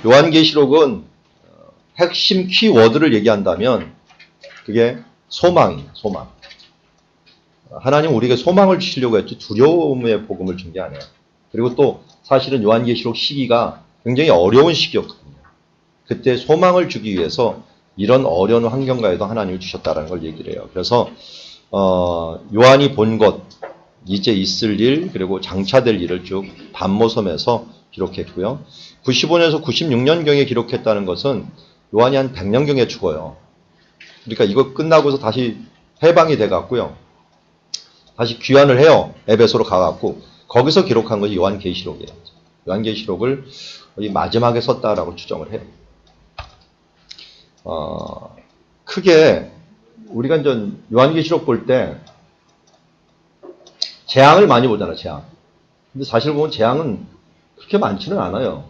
요한계시록은 핵심 키워드를 얘기한다면 그게 소망이에요. 소망. 하나님은 우리에게 소망을 주시려고 했지 두려움의 복음을 준 게 아니에요. 그리고 또 사실은 요한계시록 시기가 굉장히 어려운 시기였거든요. 그때 소망을 주기 위해서 이런 어려운 환경가에도 하나님을 주셨다는 걸 얘기를 해요. 그래서 요한이 본 것, 이제 있을 일, 그리고 장차될 일을 쭉 반모섬에서 기록했고요. 95년에서 96년경에 기록했다는 것은 요한이 한 100년경에 죽어요. 그러니까 이거 끝나고서 다시 해방이 돼갖고요. 다시 귀환을 해요. 에베소로 가갖고 거기서 기록한 것이 요한계시록이에요. 요한계시록을 거의 마지막에 썼다라고 추정을 해요. 크게 우리가 이제 요한계시록 볼 때 재앙을 많이 보잖아요. 재앙. 근데 사실 보면 재앙은 그렇게 많지는 않아요.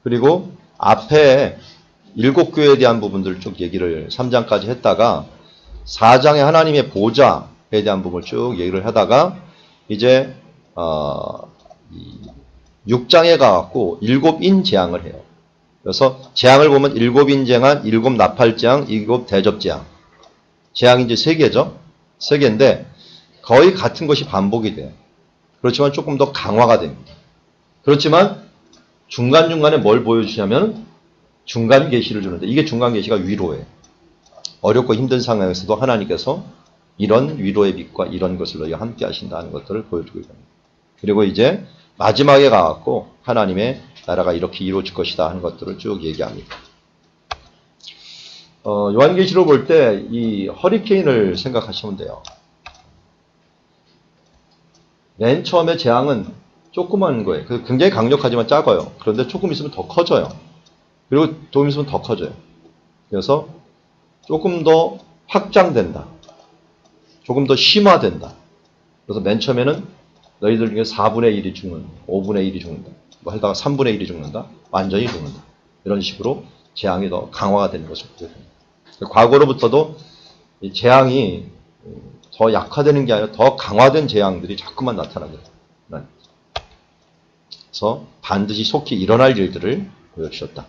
그리고 앞에 7교회에 대한 부분들을 쭉 얘기를 3장까지 했다가 4장에 하나님의 보좌에 대한 부분을 쭉 얘기를 하다가 이제 6장에 가갖고 7인 재앙을 해요. 그래서 재앙을 보면 7인 재앙, 7 나팔재앙, 7 대접재앙. 재앙이 이제 3개죠. 3개인데 거의 같은 것이 반복이 돼요. 그렇지만 조금 더 강화가 됩니다. 그렇지만 중간중간에 뭘 보여주냐면 중간 계시를 주는데 이게 중간 계시가 위로예요. 어렵고 힘든 상황에서도 하나님께서 이런 위로의 빛과 이런 것을 너희가 함께 하신다는 것들을 보여주고 있습니다. 그리고 이제 마지막에 가갖고 하나님의 나라가 이렇게 이루어질 것이다 하는 것들을 쭉 얘기합니다. 요한계시로 볼 때 이 허리케인을 생각하시면 돼요. 맨 처음에 재앙은 조그만 거예요. 굉장히 강력하지만 작아요. 그런데 조금 있으면 더 커져요. 그리고 좀 있으면 더 커져요. 그래서 조금 더 확장된다. 조금 더 심화된다. 그래서 맨 처음에는 너희들 중에 4분의 1이 죽는, 5분의 1이 죽는다. 뭐 하다가 3분의 1이 죽는다. 완전히 죽는다. 이런 식으로 재앙이 더 강화가 되는 것을 보게 됩니다. 과거로부터도 이 재앙이 더 약화되는 게 아니라 더 강화된 재앙들이 자꾸만 나타나게 됩니다. 그래서 반드시 속히 일어날 일들을 보여주셨다.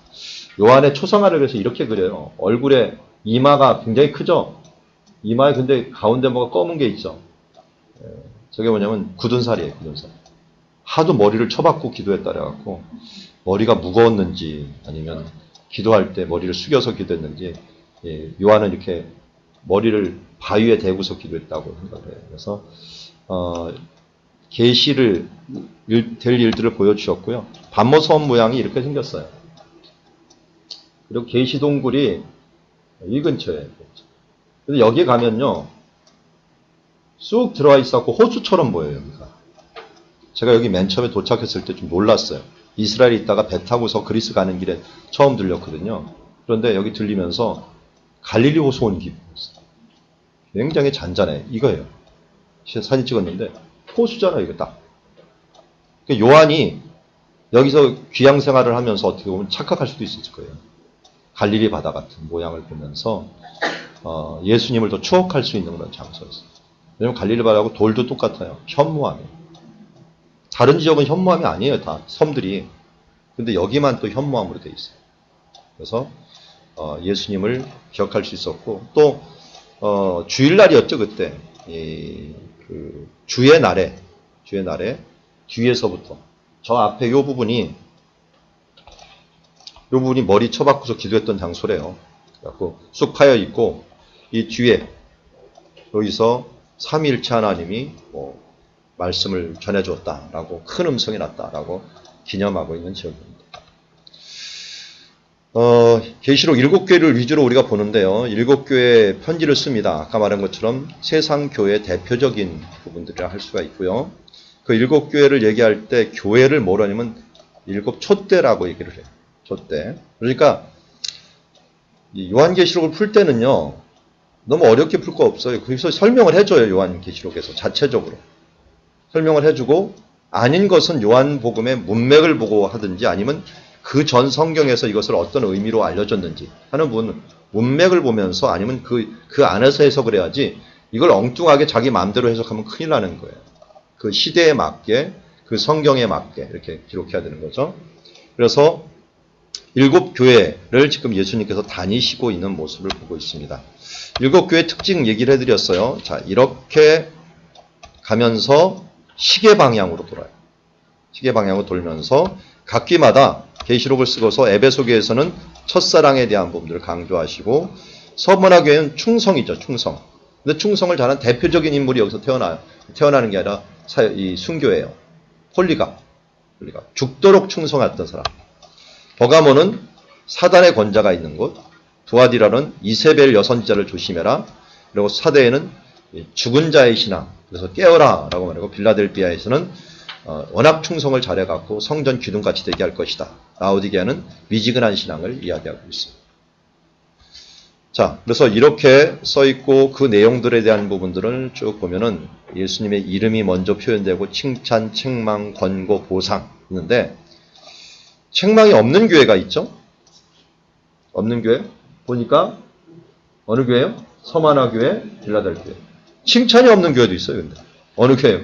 요한의 초상화를 그래서 이렇게 그려요. 얼굴에 이마가 굉장히 크죠? 이마에 근데 가운데 뭐가 검은 게 있죠? 저게 뭐냐면 굳은 살이에요, 굳은 살. 하도 머리를 쳐박고 기도했다 그래갖고 머리가 무거웠는지 아니면 기도할 때 머리를 숙여서 기도했는지 요한은 이렇게 머리를 바위에 대고서 기도했다고 생각해요. 그래서 계시를 될 일들을 보여주셨고요. 반모섬 모양이 이렇게 생겼어요. 그리고 계시 동굴이 이 근처에. 근데 여기에 가면요, 쑥 들어와 있었고 호수처럼 보여요. 여기가. 제가 여기 맨 처음에 도착했을 때 좀 놀랐어요. 이스라엘에 있다가 배 타고서 그리스 가는 길에 처음 들렸거든요. 그런데 여기 들리면서 갈릴리 호수 온 기분이었어요. 굉장히 잔잔해. 이거예요. 사진 찍었는데 호수잖아요. 이거 딱. 요한이 여기서 귀양 생활을 하면서 어떻게 보면 착각할 수도 있을 거예요. 갈릴리 바다 같은 모양을 보면서 예수님을 더 추억할 수 있는 그런 장소였어요. 왜냐하면 갈릴리 바다하고 돌도 똑같아요. 현무암이에요. 다른 지역은 현무암이 아니에요. 다 섬들이. 근데 여기만 또 현무암으로 돼 있어요. 그래서 예수님을 기억할 수 있었고 또 주일날이었죠 그때. 주의 날에 뒤에서부터 저 앞에 요 부분이 머리 쳐박고서 기도했던 장소래요. 그래갖고 쑥 파여 있고 이 뒤에 여기서 삼위일체 하나님이 말씀을 전해주었다라고 큰 음성이 났다라고 기념하고 있는 지역입니다. 계시록 7교회를 위주로 우리가 보는데요. 7교회에 편지를 씁니다. 아까 말한 것처럼 세상 교회의 대표적인 부분들이라 할 수가 있고요. 그 7교회를 얘기할 때 교회를 뭐라 하냐면 7 촛대라고 얘기를 해요. 촛대. 그러니까 요한계시록을 풀 때는요. 너무 어렵게 풀 거 없어요. 그래서 설명을 해줘요. 요한계시록에서 자체적으로. 설명을 해주고 아닌 것은 요한복음의 문맥을 보고 하든지 아니면 그 전 성경에서 이것을 어떤 의미로 알려졌는지 하는 부분은 문맥을 보면서 아니면 그 안에서 해석을 해야지 이걸 엉뚱하게 자기 마음대로 해석하면 큰일 나는 거예요. 그 시대에 맞게 그 성경에 맞게 이렇게 기록해야 되는 거죠. 그래서 일곱 교회를 지금 예수님께서 다니시고 있는 모습을 보고 있습니다. 일곱 교회 특징 얘기를 해드렸어요. 자, 이렇게 가면서 시계 방향으로 돌아요. 시계 방향으로 돌면서 각기마다 계시록을 쓰고서 에베소 교회에서는 첫사랑에 대한 부분들을 강조하시고 서머나 교회는 충성이죠. 충성. 근데 충성을 잘하는 대표적인 인물이 여기서 태어나요. 태어나는 게 아니라 이 순교예요. 홀리갑. 죽도록 충성했던 사람. 버가모는 사단의 권자가 있는 곳. 두아디라는 이세벨 여선자를 조심해라. 그리고 사대에는 죽은 자의 신앙. 그래서 깨어라 라고 말하고 빌라델비아에서는 워낙 충성을 잘해갖고 성전 기둥같이 되게 할 것이다. 라오디게아는 미지근한 신앙을 이야기하고 있습니다. 자, 그래서 이렇게 써있고 그 내용들에 대한 부분들을 쭉 보면은 예수님의 이름이 먼저 표현되고 칭찬, 책망, 권고, 보상 있는데 책망이 없는 교회가 있죠? 없는 교회? 보니까 어느 교회요? 서마나 교회, 빌라델비아. 칭찬이 없는 교회도 있어요. 근데 어느 교회요?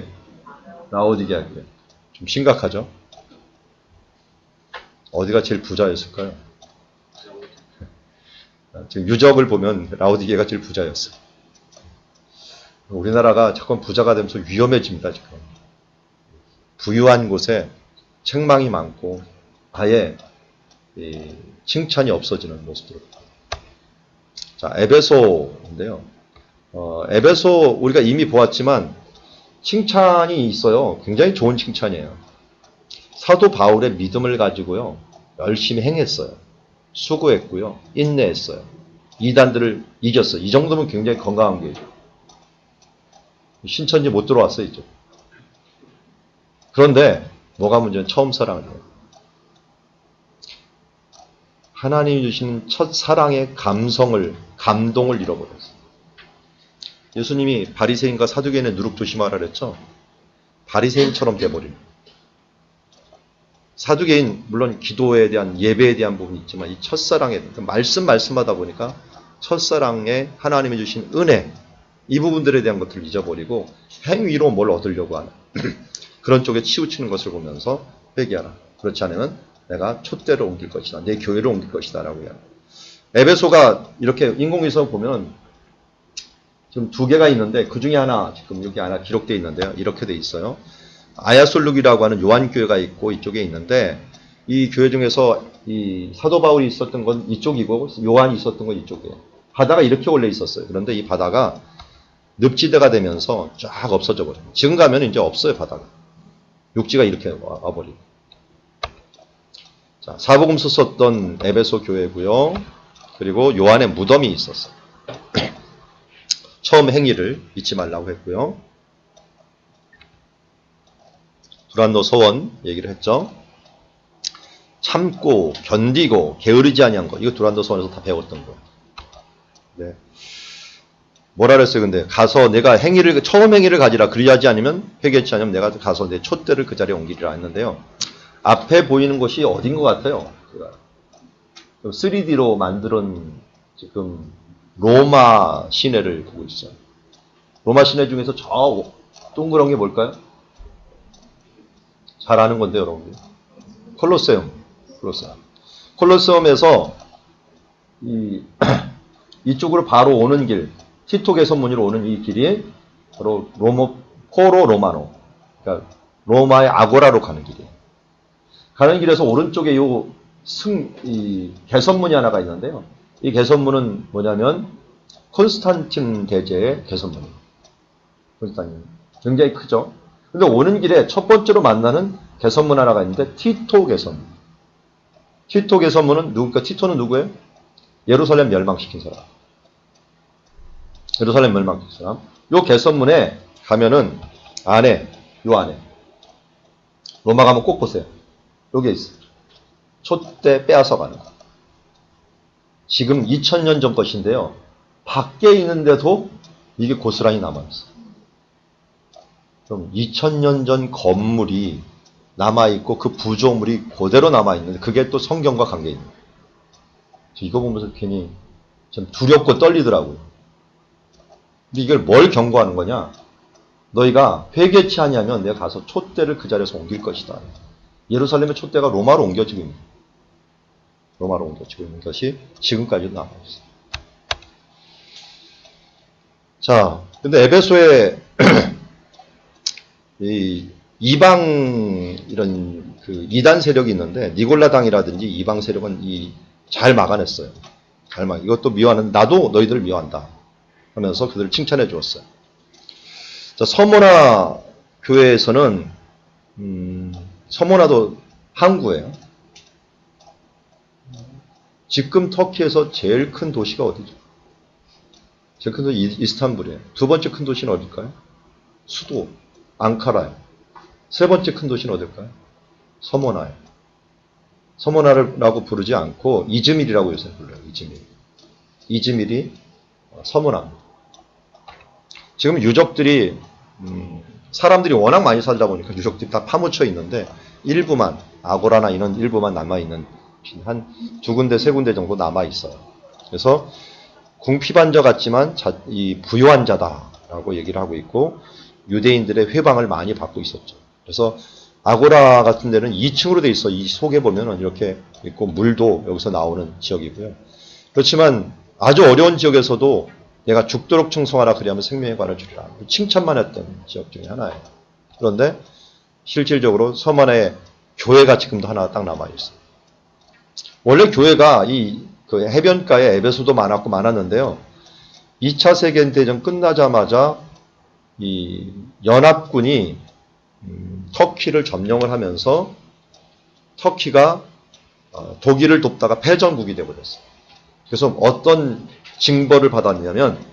라오디게아 교회. 좀 심각하죠? 어디가 제일 부자였을까요? 지금 유적을 보면 라오디게아가 제일 부자였어요. 우리나라가 조금 부자가 되면서 위험해집니다. 지금 부유한 곳에 책망이 많고 아예 칭찬이 없어지는 모습들. 자, 에베소인데요. 에베소 우리가 이미 보았지만 칭찬이 있어요. 굉장히 좋은 칭찬이에요. 사도 바울의 믿음을 가지고요. 열심히 행했어요. 수고했고요. 인내했어요. 이단들을 이겼어요. 이 정도면 굉장히 건강한 교회죠. 신천지 못 들어왔어요. 이제. 그런데 뭐가 문제는 처음 사랑을 해요. 하나님이 주시는 첫 사랑의 감동을 잃어버렸어요. 예수님이 바리새인과 사두개인의 누룩 조심하라 그랬죠. 바리새인처럼 돼버립니다. 사두개인 물론 기도에 대한 예배에 대한 부분이 있지만 이 첫사랑에 말씀하다 보니까 첫사랑에 하나님이 주신 은혜 이 부분들에 대한 것들을 잊어버리고 행위로 뭘 얻으려고 하는 그런 쪽에 치우치는 것을 보면서 회개하라. 그렇지 않으면 내가 촛대를 옮길 것이다. 내 교회를 옮길 것이다. 라고 해요. 에베소가 이렇게 인공위성 보면 지금 두 개가 있는데 그 중에 하나 지금 여기 하나 기록되어 있는데요. 이렇게 돼 있어요. 아야솔룩이라고 하는 요한교회가 있고 이쪽에 있는데 이 교회 중에서 이 사도 바울이 있었던 건 이쪽이고 요한이 있었던 건 이쪽이에요. 바다가 이렇게 원래 있었어요. 그런데 이 바다가 늪지대가 되면서 쫙 없어져 버려요. 지금 가면 이제 없어요. 바다가. 육지가 이렇게 와버리고. 자, 사복음서 썼던 에베소 교회고요. 그리고 요한의 무덤이 있었어요. 처음 행위를 잊지 말라고 했고요. 두란노 서원 얘기를 했죠. 참고 견디고 게으르지 아니한 거. 이거 두란노 서원에서 다 배웠던 거. 네. 뭐라 그랬어요? 근데 가서 내가 처음 행위를 가지라. 그리하지 않으면 회개치 않으면 내가 가서 내 촛대를 그 자리에 옮기리라 했는데요. 앞에 보이는 곳이 어딘 것 같아요? 3D로 만든 지금 로마 시내를 보고 있어요. 로마 시내 중에서 저 동그란 게 뭘까요? 잘 아는 건데 여러분들. 콜로세움. 콜로세움에서 이쪽으로 바로 오는 길, 티토 개선문으로 오는 이 길이 바로 포로 로마노. 그러니까 로마의 아고라로 가는 길이에요. 가는 길에서 오른쪽에 이 개선문이 하나가 있는데요. 이 개선문은 뭐냐면 콘스탄틴 대제의 개선문이에요. 콘스탄틴. 굉장히 크죠? 근데 오는 길에 첫 번째로 만나는 개선문 하나가 있는데 티토 개선문. 티토 개선문은 누굴까? 티토는 누구예요? 예루살렘 멸망시킨 사람. 예루살렘 멸망시킨 사람. 요 개선문에 가면은 안에 로마 가면 꼭 보세요. 여기에 있어요. 촛대 빼앗아 가는 거. 지금 2000년 전 것인데요. 밖에 있는데도 이게 고스란히 남아있어요. 그럼 2000년 전 건물이 남아있고 그 부조물이 그대로 남아있는데 그게 또 성경과 관계 있는 거예요. 이거 보면서 괜히 좀 두렵고 떨리더라고요. 근데 이걸 뭘 경고하는 거냐? 너희가 회개치 아니하면 내가 가서 촛대를 그 자리에서 옮길 것이다. 예루살렘의 촛대가 로마로 옮겨지고 있는 거예요. 로마로 옮겨지고 있는 것이 지금까지도 남아있어요. 자, 근데 에베소에 이 이방 이런 그 이단 세력이 있는데 니골라당이라든지 이방 세력은 잘 막아냈어요. 이것도 미워하는 나도 너희들을 미워한다 하면서 그들을 칭찬해 주었어요. 자, 서모나 교회에서는 서모나도 항구예요. 지금 터키에서 제일 큰 도시가 어디죠? 제일 큰 도시 이스탄불이에요. 두 번째 큰 도시는 어딜까요? 수도 앙카라예요. 세 번째 큰 도시는 어딜까요? 서모나예요. 서모나라고 부르지 않고 이즈밀이라고 요새 불러요. 이즈밀이 서모나입니다. 지금 유적들이 사람들이 워낙 많이 살다 보니까 유적들이 다 파묻혀 있는데 일부만 아고라나 이런 일부만 남아있는 한 두 군데 세 군데 정도 남아있어요. 그래서 궁피반저 같지만 이 부유한 자다라고 얘기를 하고 있고 유대인들의 회방을 많이 받고 있었죠. 그래서 아고라 같은 데는 2층으로 돼 있어. 이 속에 보면은 이렇게 있고 물도 여기서 나오는 지역이고요. 그렇지만 아주 어려운 지역에서도 내가 죽도록 충성하라 그리하면 생명의 관을 주리라. 칭찬만 했던 지역 중에 하나예요. 그런데 실질적으로 서만의 교회가 지금도 하나 딱 남아있어요. 원래 교회가 그 해변가에 에베소도 많았는데요. 2차 세계대전 끝나자마자 이 연합군이 터키를 점령을 하면서 터키가 독일을 돕다가 패전국이 되어버렸어요. 그래서 어떤 징벌을 받았냐면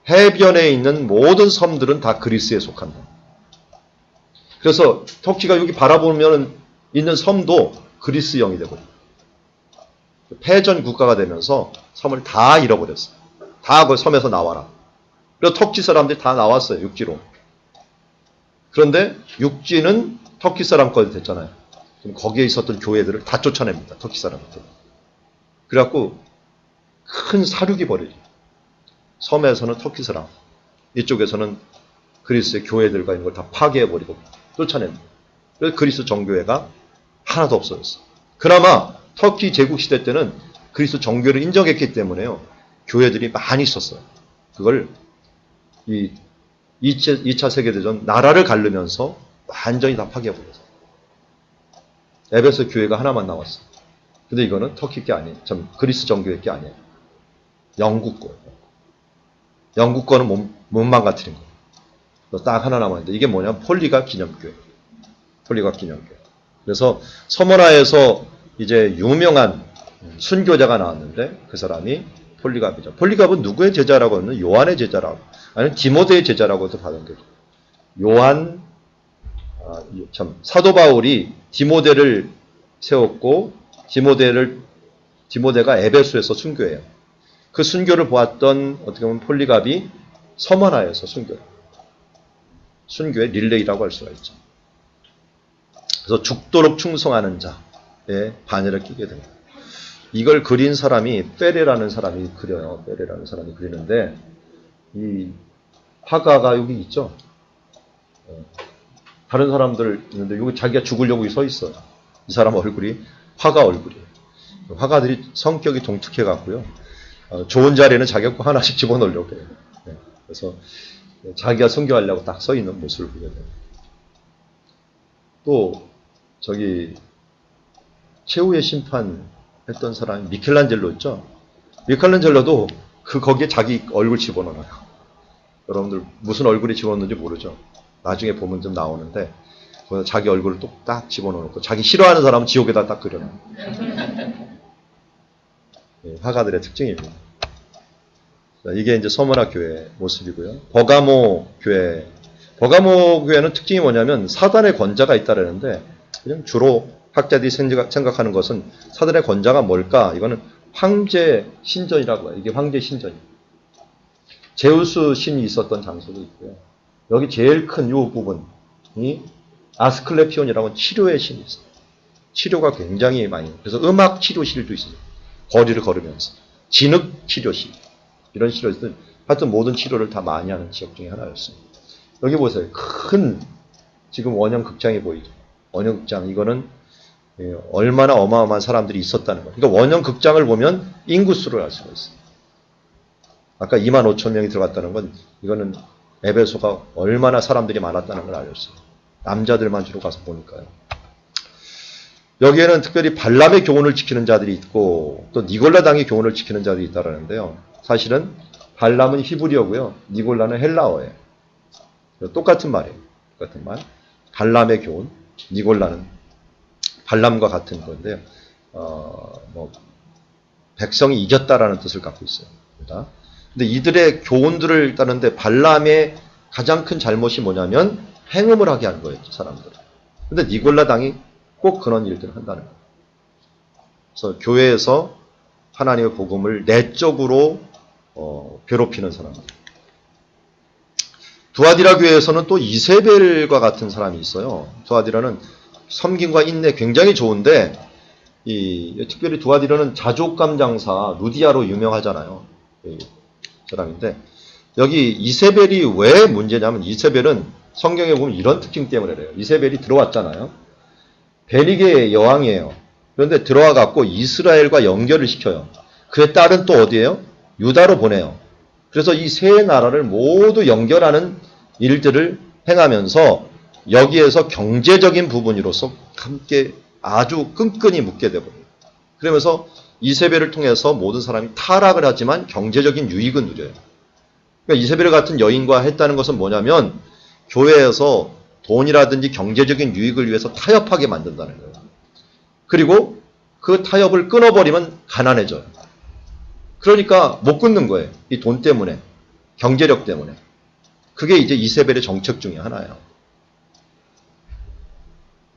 해변에 있는 모든 섬들은 다 그리스에 속한다. 그래서 터키가 여기 바라보면 있는 섬도 그리스형이 되거든요. 패전 국가가 되면서 섬을 다 잃어버렸어요. 다 그 섬에서 나와라. 그래서 터키 사람들이 다 나왔어요. 육지로. 그런데 육지는 터키 사람 거에 됐잖아요. 그럼 거기에 있었던 교회들을 다 쫓아냅니다. 터키 사람들. 그래갖고 큰 사륙이 벌어져요. 섬에서는 터키 사람, 이쪽에서는 그리스의 교회들과 있는 걸 다 파괴해버리고 쫓아냅니다. 그래서 그리스 정교회가 하나도 없어졌어요. 그나마 터키 제국시대 때는 그리스 정교회를 인정했기 때문에요. 교회들이 많이 있었어요. 그걸 2차 세계대전 나라를 가르면서 완전히 다 파괴해버렸어요. 에베소 교회가 하나만 나왔어요. 근데 이거는 터키 게 아니에요. 그리스 정교회 게 아니에요. 영국 거예요. 영국 거는 못 망가뜨린 거예요. 딱 하나 남았는데 이게 뭐냐면 폴리갑 기념교회. 그래서 서머나에서 이제 유명한 순교자가 나왔는데 그 사람이 폴리갑이죠. 폴리갑은 누구의 제자라고 하면 요한의 제자라고, 아니면 디모데의 제자라고도 받은 거죠. 사도 바울이 디모데를 세웠고 디모데가 에베소에서 순교해요. 그 순교를 보았던 어떻게 보면 폴리갑이 서머나에서 순교의 릴레이라고 할 수가 있죠. 그래서 죽도록 충성하는 자의 반열에 끼게 됩니다. 이걸 그린 사람이 페레라는 사람이 그려요. 페레라는 사람이 그리는데 이 화가가 여기 있죠. 다른 사람들 있는데 여기 자기가 죽으려고 서 있어요. 이 사람 얼굴이 화가 얼굴이에요. 화가들이 성격이 독특해 갖고요. 좋은 자리에는 자기가 꼭 하나씩 집어넣으려고 해요. 그래서 자기가 순교하려고 딱 서 있는 모습을 보게 돼요. 또 최후의 심판 했던 사람이 미켈란젤로 있죠. 미켈란젤로도 거기에 자기 얼굴 집어넣어요. 여러분들 무슨 얼굴이 집어넣는지 모르죠. 나중에 보면 좀 나오는데 자기 얼굴을 또 딱 집어넣고 자기 싫어하는 사람은 지옥에다 딱 그려놔요. 화가들의 특징입니다. 이게 이제 서머나 교회 모습이고요. 버가모 교회는 특징이 뭐냐면 사단의 권자가 있다라는데 그냥 주로 학자들이 생각하는 것은 사단의 권자가 뭘까? 이거는 황제 신전이라고 해요. 이게 황제 신전이에요. 제우스 신이 있었던 장소도 있고요. 여기 제일 큰 이 부분이 아스클레피온이라고 치료의 신이 있어요. 치료가 굉장히 많이. 그래서 음악 치료실도 있어요. 거리를 걸으면서. 진흙 치료실. 이런 치료실. 하여튼 모든 치료를 다 많이 하는 지역 중에 하나였습니다. 여기 보세요. 큰 지금 원형 극장이 보이죠. 원형 극장. 이거는 얼마나 어마어마한 사람들이 있었다는 거예요. 그러니까 원형 극장을 보면 인구수를 알 수가 있어요. 아까 2만 5천 명이 들어갔다는 건 이거는 에베소가 얼마나 사람들이 많았다는 걸 알렸어요. 남자들만 주로 가서 보니까요. 여기에는 특별히 발람의 교훈을 지키는 자들이 있고 또 니골라당의 교훈을 지키는 자들이 있다라는데요. 사실은 발람은 히브리어고요. 니골라는 헬라어예요. 똑같은 말이에요. 똑같은 말. 발람의 교훈, 니골라는 발람과 같은 건데요. 백성이 이겼다라는 뜻을 갖고 있어요. 근데 이들의 교훈들을 따르는데 발람의 가장 큰 잘못이 뭐냐면 행음을 하게 한 거예요, 사람들을. 근데 니골라당이 꼭 그런 일들을 한다는 거예요. 그래서 교회에서 하나님의 복음을 내적으로 괴롭히는 사람들. 두아디라 교회에서는 또 이세벨과 같은 사람이 있어요. 두아디라는 섬김과 인내 굉장히 좋은데 특별히 두아디라는 자족감 장사 루디아로 유명하잖아요. 사람인데 여기 이세벨이 왜 문제냐면 이세벨은 성경에 보면 이런 특징 때문에 그래요. 이세벨이 들어왔잖아요. 베니게의 여왕이에요. 그런데 들어와 갖고 이스라엘과 연결을 시켜요. 그의 딸은 또 어디예요? 유다로 보내요. 그래서 이 세 나라를 모두 연결하는 일들을 행하면서 여기에서 경제적인 부분으로서 함께 아주 끈끈이 묶게 되버려요. 그러면서 이세벨을 통해서 모든 사람이 타락을 하지만 경제적인 유익은 누려요. 그러니까 이세벨 같은 여인과 했다는 것은 뭐냐면 교회에서 돈이라든지 경제적인 유익을 위해서 타협하게 만든다는 거예요. 그리고 그 타협을 끊어버리면 가난해져요. 그러니까 못 끊는 거예요. 이 돈 때문에, 경제력 때문에. 그게 이제 이세벨의 정책 중에 하나예요.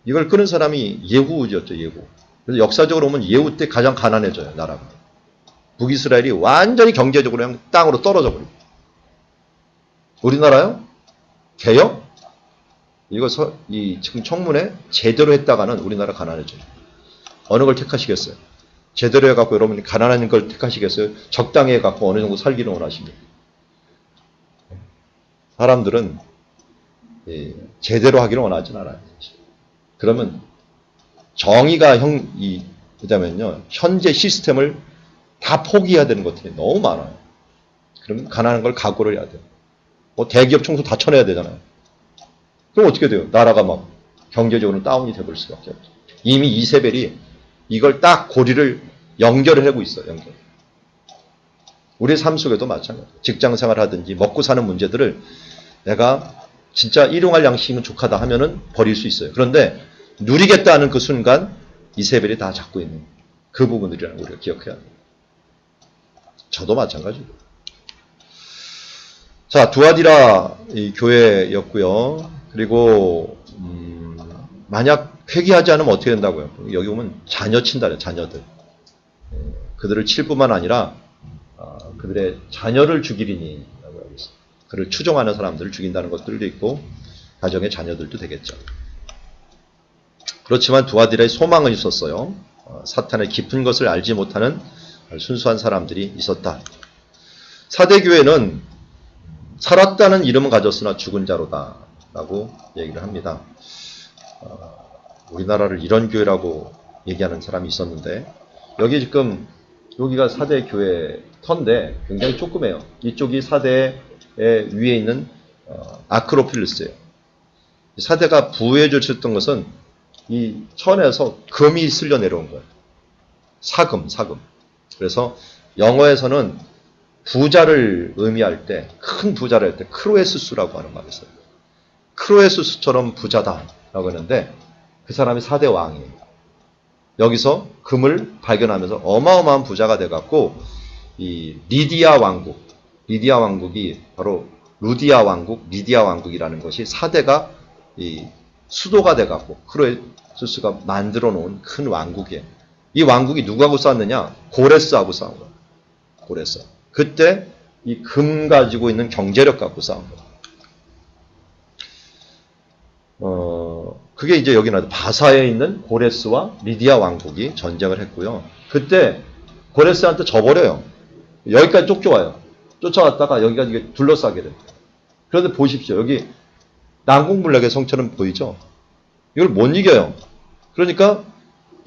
이걸 끊은 사람이 예후였죠, 예후. 그래서 역사적으로 보면 예후 때 가장 가난해져요, 나라가. 북이스라엘이 완전히 경제적으로 그냥 땅으로 떨어져 버립니다. 우리나라요? 개혁? 이거 지금 청문회 제대로 했다가는 우리나라 가난해져요. 어느 걸 택하시겠어요? 제대로 해갖고 여러분이 가난한 걸 택하시겠어요? 적당히 해갖고 어느 정도 살기를 원하십니까? 사람들은 제대로 하기를 원하진 않아요. 그러면 정의가 그다음에요 현재 시스템을 다 포기해야 되는 것들이 너무 많아요. 그러면 가난한 걸 각오를 해야 돼요. 대기업 청소 다 쳐내야 되잖아요. 그럼 어떻게 돼요? 나라가 막 경제적으로 다운이 돼버릴 수밖에 없죠. 이미 이세벨이 이걸 딱 고리를 연결을 하고 있어요. 연결. 우리의 삶 속에도 마찬가지예요. 직장생활 하든지 먹고 사는 문제들을 내가 진짜 일용할 양식이면 족하다 하면은 버릴 수 있어요. 그런데 누리겠다는 그 순간 이세벨이 다 잡고 있는 그 부분들이라는 걸 우리가 기억해야 돼요. 저도 마찬가지고. 자, 두아디라 교회였고요. 그리고 만약 회개하지 않으면 어떻게 된다고요? 여기 보면 자녀 친다래요. 자녀들. 그들을 칠 뿐만 아니라 그들의 자녀를 죽이리니 라고 하고 있어요. 그를 추종하는 사람들을 죽인다는 것들도 있고 가정의 자녀들도 되겠죠. 그렇지만 두아디라의 소망은 있었어요. 사탄의 깊은 것을 알지 못하는 순수한 사람들이 있었다. 사대교회는 살았다는 이름은 가졌으나 죽은 자로다 라고 얘기를 합니다. 우리나라를 이런 교회라고 얘기하는 사람이 있었는데 여기가 사대교회 터인데 굉장히 조그매요. 이쪽이 사대의 위에 있는 아크로필리스예요. 사대가 부해 줬던 것은 이 천에서 금이 쓸려 내려온 거예요. 사금. 그래서 영어에서는 부자를 의미할 때, 큰 부자를 할 때 크로에스수라고 하는 말이 있어요. 크로에스수처럼 부자다라고 하는데 그 사람이 사대 왕이에요. 여기서 금을 발견하면서 어마어마한 부자가 돼갖고 이 리디아 왕국이 바로 루디아 왕국, 리디아 왕국이라는 것이 사대가 이 수도가 돼갖고 크로에스수가 만들어 놓은 큰 왕국이에요. 이 왕국이 누구하고 싸웠느냐? 고레스하고 싸운 거예요. 고레스. 그때 이 금 가지고 있는 경제력 갖고 싸운 거예요. 그게 이제 여기 나와요. 바사에 있는 고레스와 리디아 왕국이 전쟁을 했고요. 그때 고레스한테 져버려요. 여기까지 쫓겨와요. 쫓아왔다가 여기까지 둘러싸게 돼요. 그런데 보십시오. 여기 난공불락의 성처럼 보이죠? 이걸 못 이겨요. 그러니까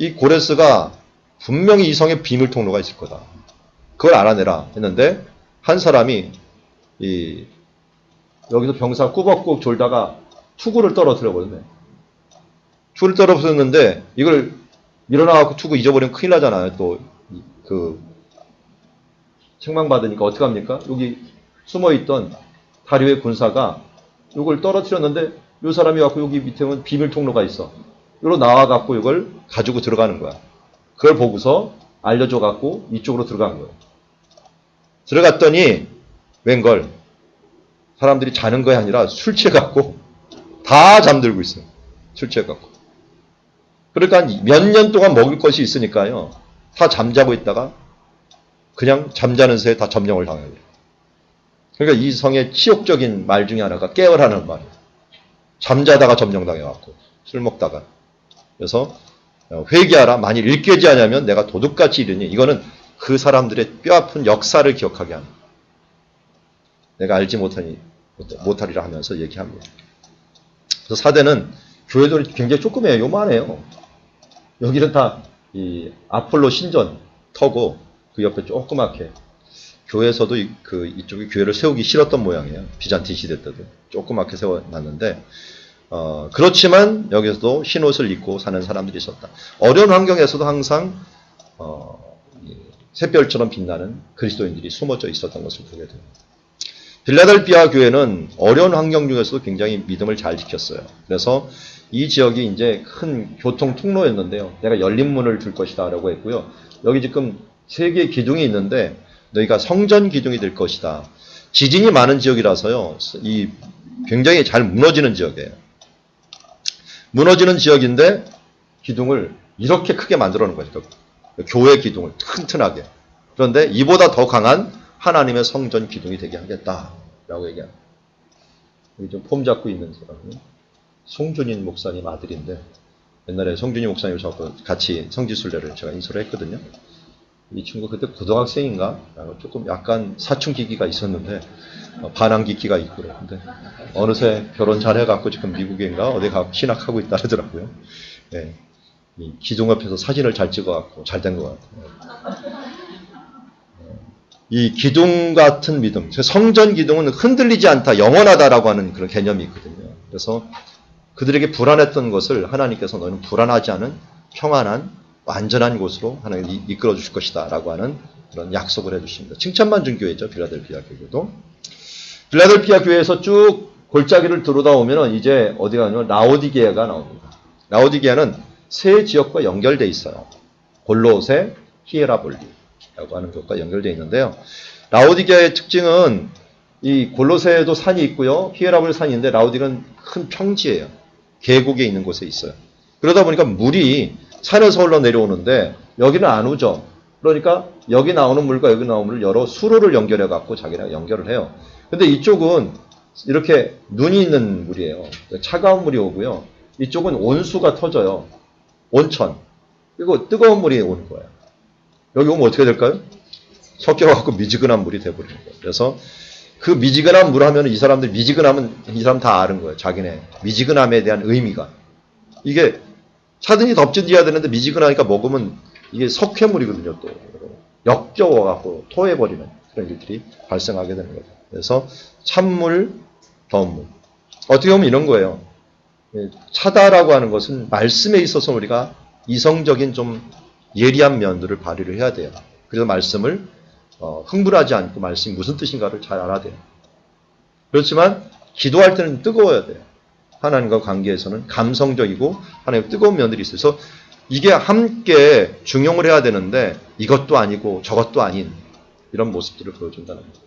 이 고레스가 분명히 이 성에 비밀 통로가 있을 거다. 그걸 알아내라 했는데 한 사람이 여기서 병사 꾸벅꾸벅 졸다가 투구를 떨어뜨려 버렸네. 투구를 떨어뜨렸는데 이걸 일어나갖고 투구 잊어버리면 큰일 나잖아요. 또 책망받으니까 어떡합니까? 여기 숨어있던 다리오의 군사가 이걸 떨어뜨렸는데 이 사람이 갖고 여기 밑에 보면 비밀 통로가 있어. 이로 나와갖고 이걸 가지고 들어가는 거야. 그걸 보고서 알려줘갖고 이쪽으로 들어간 거예요. 들어갔더니 웬걸 사람들이 자는 거야 아니라 술 취해갖고 다 잠들고 있어요. 술 취해갖고. 그러니까 몇 년 동안 먹을 것이 있으니까요. 다 잠자고 있다가 그냥 잠자는 새에 다 점령을 당해요. 그러니까 이 성의 치욕적인 말 중에 하나가 깨어라는 말이에요. 잠자다가 점령당해갖고 술 먹다가. 그래서 회개하라. 만일 일깨지 하냐면 내가 도둑같이 이르니 이거는 그 사람들의 뼈아픈 역사를 기억하게 합니다. 내가 알지 못하리라 하면서 얘기합니다. 그래서 사대는 교회도 굉장히 조그매요. 요만해요. 여기는 다 이 아폴로 신전 터고 그 옆에 조그맣게 교회에서도 이쪽에 교회를 세우기 싫었던 모양이에요. 비잔틴 시대 때도 조그맣게 세워놨는데 그렇지만 여기서도 흰옷을 입고 사는 사람들이 있었다. 어려운 환경에서도 항상 샛별처럼 빛나는 그리스도인들이 숨어져 있었던 것을 보게 됩니다. 빌라델피아 교회는 어려운 환경 중에서도 굉장히 믿음을 잘 지켰어요. 그래서 이 지역이 이제 큰 교통 통로였는데요. 내가 열린 문을 둘 것이다 라고 했고요. 여기 지금 3개의 기둥이 있는데 너희가 성전 기둥이 될 것이다. 지진이 많은 지역이라서요. 이 굉장히 잘 무너지는 지역이에요. 무너지는 지역인데 기둥을 이렇게 크게 만들어 놓은 거죠. 교회 기둥을 튼튼하게. 그런데 이보다 더 강한 하나님의 성전 기둥이 되게 하겠다라고 얘기합니다. 여기 좀 폼 잡고 있는 사람은 송준인 목사님 아들인데 옛날에 송준인 목사님 저하고 같이 성지순례를 제가 인솔을 했거든요. 이 친구 그때 고등학생인가? 조금 약간 사춘기기가 있었는데 반항기기가 있고 그랬는데 어느새 결혼 잘해갖고 지금 미국인가 어디 가고 신학하고 있다 그러더라고요. 네. 이 기둥 앞에서 사진을 잘 찍어갖고 잘 된 것 같아요. 이 기둥 같은 믿음, 성전 기둥은 흔들리지 않다, 영원하다라고 하는 그런 개념이 있거든요. 그래서 그들에게 불안했던 것을 하나님께서 너는 불안하지 않은 평안한 완전한 곳으로 하나님이 이끌어 주실 것이다 라고 하는 그런 약속을 해주십니다. 칭찬만 준 교회죠. 빌라델피아 교회도. 빌라델피아 교회에서 쭉 골짜기를 들어다 오면 이제 어디 가냐면 라오디게아가 나옵니다. 라오디게아는 세 지역과 연결되어 있어요. 골로새, 히에라볼리라고 하는 곳과 연결되어 있는데요. 라오디게아의 특징은 이 골로새에도 산이 있고요. 히에라볼리 산이 있는데 라오디게아는 큰 평지예요. 계곡에 있는 곳에 있어요. 그러다 보니까 물이 산에서 흘러 내려오는데 여기는 안 오죠. 그러니까 여기 나오는 물과 여기 나오는 물을 여러 수로를 연결해 갖고 자기랑 연결을 해요. 근데 이쪽은 이렇게 눈이 있는 물이에요. 차가운 물이 오고요. 이쪽은 온수가 터져요. 온천. 그리고 뜨거운 물이 오는 거예요. 여기 오면 어떻게 될까요? 섞여갖고 미지근한 물이 돼버리는 거예요. 그래서 그 미지근한 물 하면 이 사람들 미지근하면 이 사람 다 아는 거예요. 자기네 미지근함에 대한 의미가. 이게 차든지 덥든지 해야 되는데 미지근하니까 먹으면 이게 석회물이거든요. 또 역겨워갖고 토해버리는 그런 일들이 발생하게 되는 거죠. 그래서 찬물, 더운 물. 어떻게 보면 이런 거예요. 차다라고 하는 것은 말씀에 있어서 우리가 이성적인 좀 예리한 면들을 발휘를 해야 돼요. 그래서 말씀을 흥분하지 않고 말씀이 무슨 뜻인가를 잘 알아야 돼요. 그렇지만 기도할 때는 뜨거워야 돼요. 하나님과 관계에서는 감성적이고 하나님 뜨거운 면들이 있어서 이게 함께 중용을 해야 되는데 이것도 아니고 저것도 아닌 이런 모습들을 보여준다는 거죠.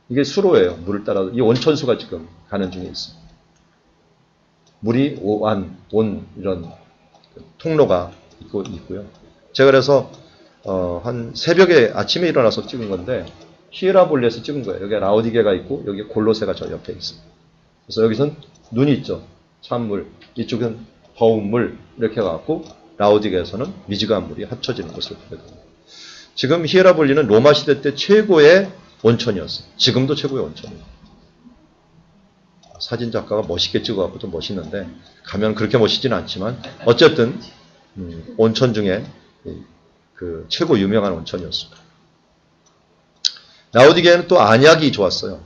이게 수로예요. 물을 따라 이 온천수가 지금 가는 중에 있어요. 물이 온 이런 통로가 있고요. 제가 그래서 한 새벽에 아침에 일어나서 찍은 건데 히에라볼리에서 찍은 거예요. 여기 라오디게가 있고 여기 골로새가 저 옆에 있어요. 그래서 여기선 눈이 있죠. 찬물. 이쪽은 더운 물. 이렇게 해갖고 라오디게에서는 미지근한 물이 합쳐지는 것을 보게 됩니다. 지금 히에라볼리는 로마 시대 때 최고의 온천이었어요. 지금도 최고의 온천이에요. 사진 작가가 멋있게 찍어갖고 좀 멋있는데 가면 그렇게 멋있지는 않지만 어쨌든 온천 중에 그 최고 유명한 온천이었습니다. 라오디게는 또 안약이 좋았어요.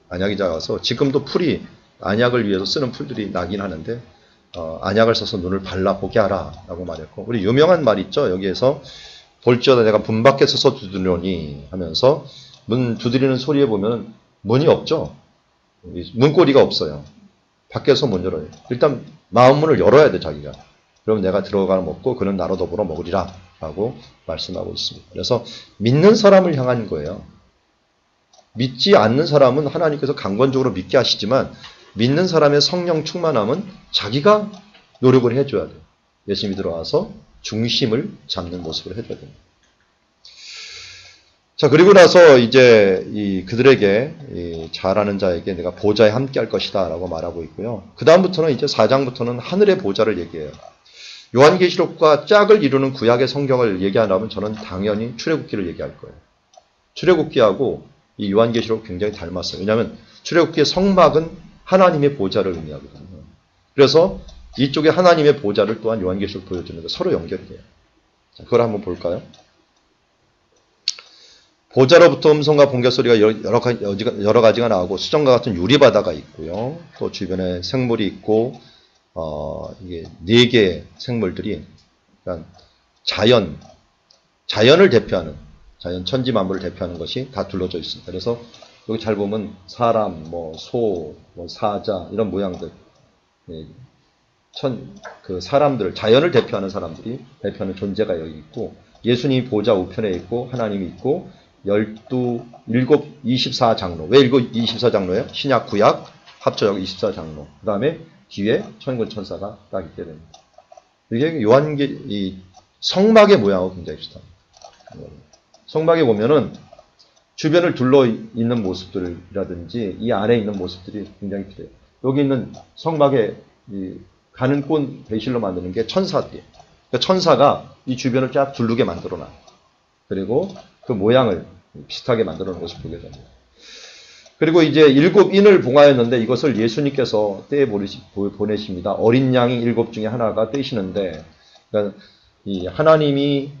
안약이 작아서 지금도 풀이 안약을 위해서 쓰는 풀들이 나긴 하는데 안약을 써서 눈을 발라보게 하라 라고 말했고, 우리 유명한 말 있죠. 여기에서 볼지어다 내가 문 밖에 서서 두드리노니 하면서 문 두드리는 소리에 보면 문이 없죠. 문고리가 없어요. 밖에서 문 열어요. 일단 마음문을 열어야 돼 자기가. 그럼 내가 들어가 먹고 그는 나로 더불어 먹으리라 라고 말씀하고 있습니다. 그래서 믿는 사람을 향한 거예요. 믿지 않는 사람은 하나님께서 강권적으로 믿게 하시지만 믿는 사람의 성령 충만함은 자기가 노력을 해줘야 돼요. 예수 믿으러 와서 중심을 잡는 모습을 해줘야 됩니다. 자, 그리고 나서 이제 그들에게 잘하는 자에게 내가 보좌에 함께 할 것이다 라고 말하고 있고요. 그 다음부터는 이제 4장부터는 하늘의 보좌를 얘기해요. 요한계시록과 짝을 이루는 구약의 성경을 얘기하려면 저는 당연히 출애굽기를 얘기할 거예요. 출애굽기하고 이 요한계시록 굉장히 닮았어요. 왜냐하면 출애굽기의 성막은 하나님의 보좌를 의미하거든요. 그래서 이쪽에 하나님의 보좌를 또한 요한계시록 보여주는데 서로 연결이 돼요. 자, 그걸 한번 볼까요? 보좌로부터 음성과 번개 소리가 여러 가지가 나오고 수정과 같은 유리바다가 있고요. 또 주변에 생물이 있고 이게 4개의 생물들이 그러니까 자연을 대표하는 자연 천지 만물을 대표하는 것이 다 둘러져 있습니다. 그래서 여기 잘 보면 사람, 소, 사자 이런 모양들 사람들, 자연을 대표하는 사람들이 대표하는 존재가 여기 있고 예수님이 보좌 우편에 있고 하나님이 있고 24장로. 왜 24장로예요? 신약, 구약 합쳐서 24장로. 그 다음에 뒤에 천군 천사가 딱 있게 됩니다. 이게 이 성막의 모양하고 굉장히 비슷합니다. 성막에 보면은 주변을 둘러 있는 모습들이라든지 이 안에 있는 모습들이 굉장히 비슷해요. 여기 있는 성막에 가는 꼰 배실로 만드는 게 천사들이에요. 그러니까 천사가 이 주변을 쫙 둘르게 만들어놔요. 그리고 그 모양을 비슷하게 만들어 놓은 것을 보게 됩니다. 그리고 이제 7인을 봉하였는데 이것을 예수님께서 떼에 보내십니다. 어린 양이 7 중에 하나가 떼시는데, 그러니까 하나님의